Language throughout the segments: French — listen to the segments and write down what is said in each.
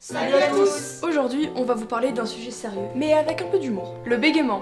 Salut à tous! Aujourd'hui, on va vous parler d'un sujet sérieux, mais avec un peu d'humour. Le bégaiement.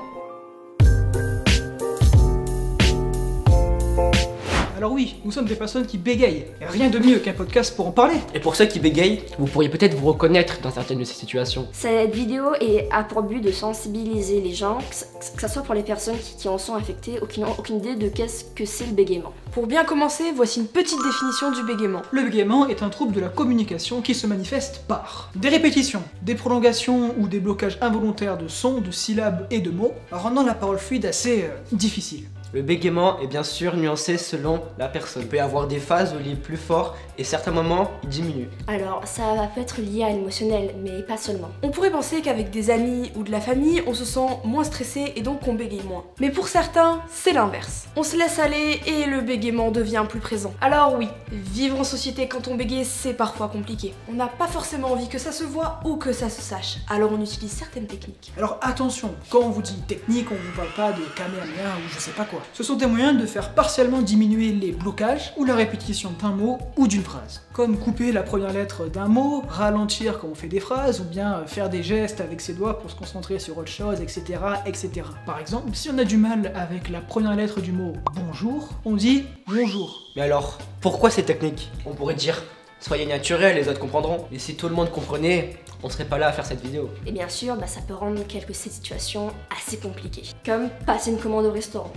Alors oui, nous sommes des personnes qui bégayent. Et rien de mieux qu'un podcast pour en parler. Et pour ceux qui bégayent, vous pourriez peut-être vous reconnaître dans certaines de ces situations. Cette vidéo a pour but de sensibiliser les gens, que ce soit pour les personnes qui en sont affectées ou qui n'ont aucune idée de qu'est-ce que c'est le bégaiement. Pour bien commencer, voici une petite définition du bégaiement. Le bégaiement est un trouble de la communication qui se manifeste par des répétitions, des prolongations ou des blocages involontaires de sons, de syllabes et de mots, rendant la parole fluide assez difficile. Le bégaiement est bien sûr nuancé selon la personne. Il peut y avoir des phases où il est plus fort et certains moments il diminue. Alors ça va peut être lié à l'émotionnel, mais pas seulement. On pourrait penser qu'avec des amis ou de la famille, on se sent moins stressé et donc on bégaye moins. Mais pour certains, c'est l'inverse. On se laisse aller et le bégaiement devient plus présent. Alors oui, vivre en société quand on bégaye, c'est parfois compliqué. On n'a pas forcément envie que ça se voit ou que ça se sache. Alors on utilise certaines techniques. Alors attention, quand on vous dit technique, on vous parle pas de Kamehameha ou je sais pas quoi. Ce sont des moyens de faire partiellement diminuer les blocages ou la répétition d'un mot ou d'une phrase. Comme couper la première lettre d'un mot, ralentir quand on fait des phrases, ou bien faire des gestes avec ses doigts pour se concentrer sur autre chose, etc., etc. Par exemple, si on a du mal avec la première lettre du mot bonjour, on dit bonjour. Mais alors, pourquoi ces techniques? On pourrait dire soyez naturels, les autres comprendront. Et si tout le monde comprenait, on serait pas là à faire cette vidéo. Et bien sûr, ça peut rendre quelques situations assez compliquées. Comme passer une commande au restaurant.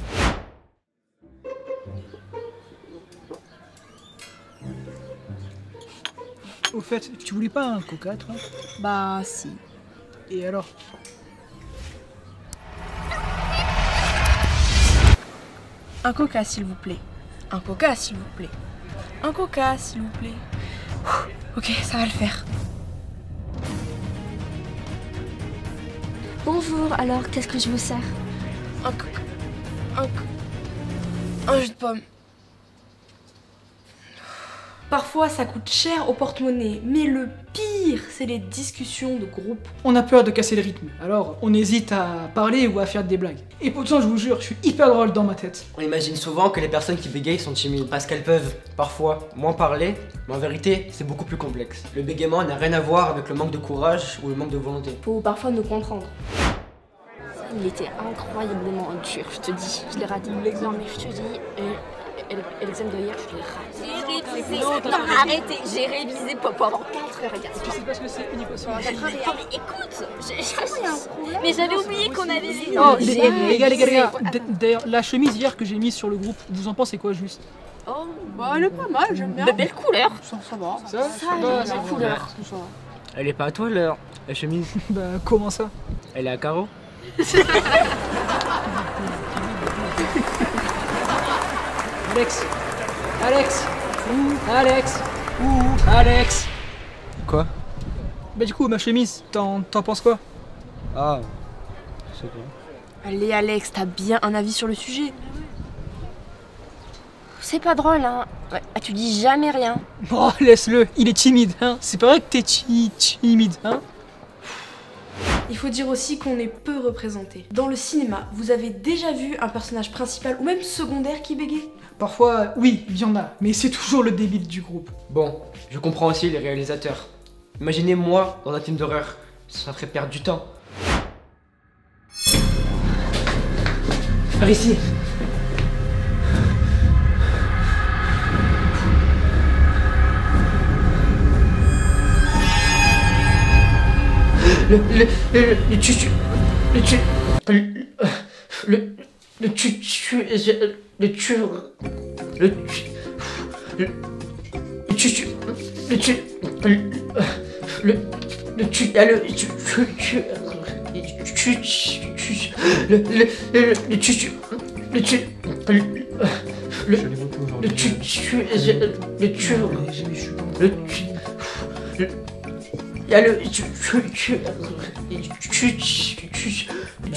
Au fait, tu voulais pas un coca, toi? Bah si. Et alors? Un coca s'il vous plaît. Un coca s'il vous plaît. Un coca s'il vous plaît. Ok, ça va le faire. Bonjour, alors qu'est-ce que je vous sers? Un coca. Un jus de pomme. Parfois ça coûte cher au porte-monnaie, mais le pire, c'est les discussions de groupe. On a peur de casser le rythme, alors on hésite à parler ou à faire des blagues. Et pourtant, je vous jure, je suis hyper drôle dans ma tête. On imagine souvent que les personnes qui bégayent sont timides, parce qu'elles peuvent parfois moins parler, mais en vérité, c'est beaucoup plus complexe. Le bégaiement n'a rien à voir avec le manque de courage ou le manque de volonté. Faut parfois nous comprendre. Il était incroyablement dur, je te dis. Je l'ai raté l'examen, mais je te dis, et l'examen de hier, je l'ai raté. J'ai révisé. Non, arrêtez, j'ai révisé pendant 4 heures, regarde. Tu sais pas ce que c'est, unique aussi. Mais écoute, mais j'avais oublié qu'on avait les... Oh, les gars. D'ailleurs, la chemise hier que j'ai mise sur le groupe, vous en pensez quoi juste? Oh, bah elle est pas mal, j'aime bien. Belle couleur. Ça va. Ça, belle couleur. Elle est pas à toi la chemise? Bah, comment ça? Elle est à carreaux? Alex. Quoi? Bah du coup, ma chemise, t'en penses quoi? Ah, je sais pas. Allez Alex, t'as bien un avis sur le sujet? C'est pas drôle, hein. Ouais, tu dis jamais rien. Oh, laisse-le, il est timide, hein. C'est pas vrai que t'es timide, hein. Il faut dire aussi qu'on est peu représenté. Dans le cinéma, vous avez déjà vu un personnage principal ou même secondaire qui bégaye? Parfois, oui, il y en a, mais c'est toujours le débile du groupe. Bon, je comprends aussi les réalisateurs. Imaginez moi dans un film d'horreur, ça ferait perdre du temps. Par ici.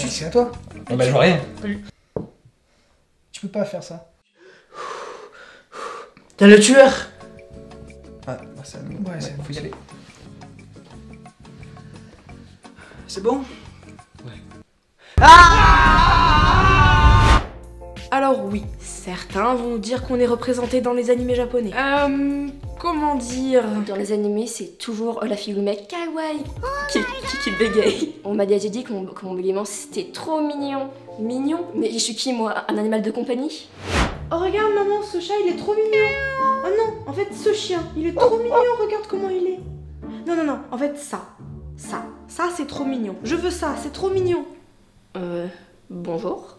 C'est à toi. Bah je vois rien. Tu peux pas faire ça. T'as le tueur. Ouais, faut y aller. C'est bon? Alors oui, certains vont nous dire qu'on est représenté dans les animés japonais. comment dire... Dans les animés, c'est toujours la fille ou le mec kawaii qui bégaye. On m'a déjà dit que mon bégaiement c'était trop mignon. Mignon? Mais je suis qui moi? Un animal de compagnie? Oh regarde maman, ce chat il est trop mignon. Oh non, en fait ce chien, il est trop mignon, regarde comment il est. Non, en fait ça c'est trop mignon. Je veux ça, c'est trop mignon. Bonjour.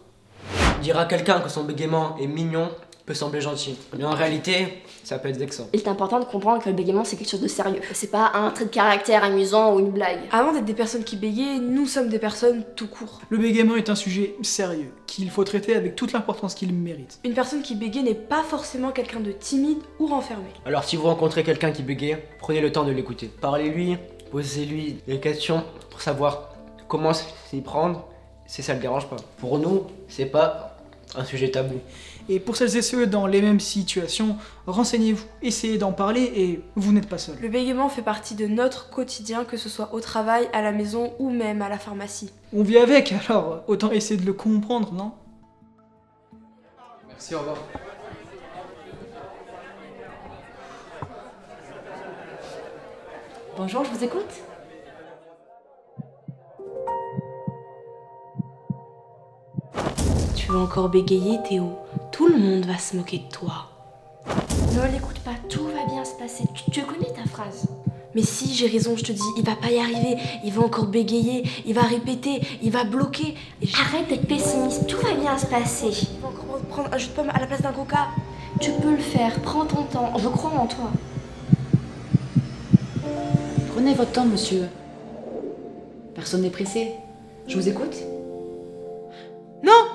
Dire à quelqu'un que son bégaiement est mignon peut sembler gentil, mais en réalité, ça peut être vexant. Il est important de comprendre que le bégaiement c'est quelque chose de sérieux. C'est pas un trait de caractère amusant ou une blague. Avant d'être des personnes qui bégayent, nous sommes des personnes tout court. Le bégaiement est un sujet sérieux, qu'il faut traiter avec toute l'importance qu'il mérite. Une personne qui bégaye n'est pas forcément quelqu'un de timide ou renfermé. Alors si vous rencontrez quelqu'un qui bégaye, prenez le temps de l'écouter. Parlez-lui, posez-lui des questions pour savoir comment s'y prendre, si ça le dérange pas. Pour nous, c'est pas un sujet tabou. Et pour celles et ceux dans les mêmes situations, renseignez-vous, essayez d'en parler et vous n'êtes pas seul. Le bégaiement fait partie de notre quotidien, que ce soit au travail, à la maison ou même à la pharmacie. On vit avec, alors autant essayer de le comprendre, non? Merci, au revoir. Bonjour, je vous écoute. Tu vas encore bégayer, Théo. Tout le monde va se moquer de toi. Ne l'écoute pas, tout va bien se passer. Tu connais ta phrase. Mais si, j'ai raison, je te dis, il va pas y arriver. Il va encore bégayer, il va répéter, il va bloquer. Arrête d'être pessimiste, tout va bien se passer. Il va encore prendre un jus de pomme à la place d'un coca. Tu peux le faire, prends ton temps, je crois en toi. Prenez votre temps, monsieur. Personne n'est pressé. Je vous écoute? Non!